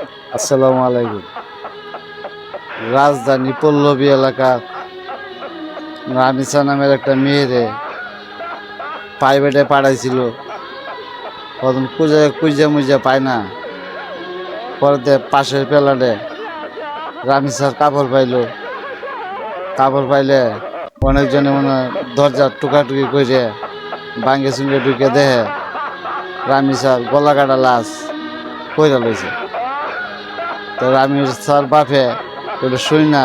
আসসালামু আলাইকুম। রাজধানী পল্লবী এলাকার রামিসা নামের একটা মেয়েরে প্রাইভেটে পাঠাইছিল। প্রথম খুঁজে খুঁজে মুজে পায় না, পরে পাশের প্লাটে রামিসার কাপড় পাইলো। কাপড় পাইলে অনেকজনে মনে দরজার টুকাটুকি করে ভাঙ্গে চুঙ্গে ঢুকে দেহে রামিসার গলা কাটা লাশ কইরা লইছে। তো রামিসার বাপে ওটা শুই না,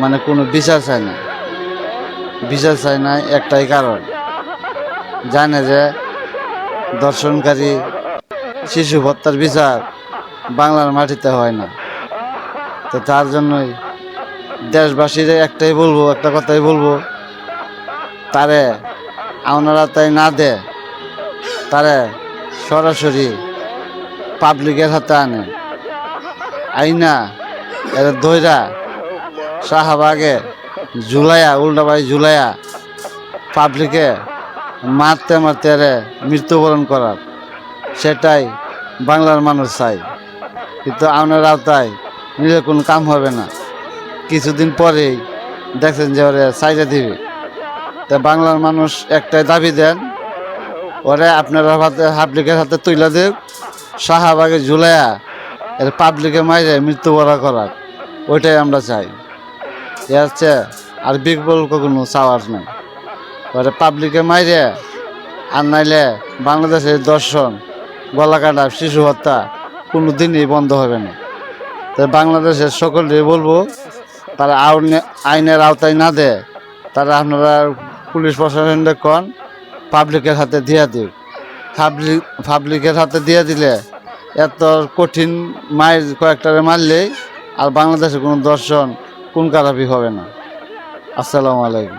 মানে কোনো বিচার চায় না। বিচার চায় না একটাই কারণ, জানে যে দর্শনকারী শিশু হত্যার বিচার বাংলার মাটিতে হয় না। তো তার জন্যই দেশবাসীর একটা কথাই বলবো, তারে আপনারা তাই না দে, তারে সরাসরি পাবলিকের হাতে আনে, আইনা এর দইরা শাহবাগে ঝুলাইয়া উল্টাবাই ঝুলাইয়া পাবলিকে মারতে মারতে এরে মৃত্যুবরণ করার, সেটাই বাংলার মানুষ চাই। কিন্তু আপনার আওতায় নিলে কোনো কাম হবে না। কিছুদিন পরেই দেখছেন যে ওরে সাইজা দিবে। তা বাংলার মানুষ একটাই দাবি দেন, ওরে আপনারা পাবলিকের হাতে তুইলা দেব, শাহবাগে ঝুলাইয়া এর পাবলিকে মাইরে মৃত্যুবরণ করার, ওইটাই আমরা চাই। এ হচ্ছে আর বিকল্প কোনো চাওয়ার নাই। ওরে পাবলিকে মাইরে, আর নাইলে বাংলাদেশের দর্শন, গলা কাটা, শিশু হত্যা কোনো দিনই বন্ধ হবে না। তাই বাংলাদেশের সকলকে বলবো, তারা আইনের আওতায় না দেয়, তারা আপনারা পুলিশ প্রশাসনকে কন পাবলিকের হাতে দিয়া দিক। পাবলিকের হাতে দিয়ে দিলে এত কঠিন মায়ের কয়েকটারে মারলেই আর বাংলাদেশে কোনো দর্শন কোন খারাপই হবে না। আসসালামু আলাইকুম।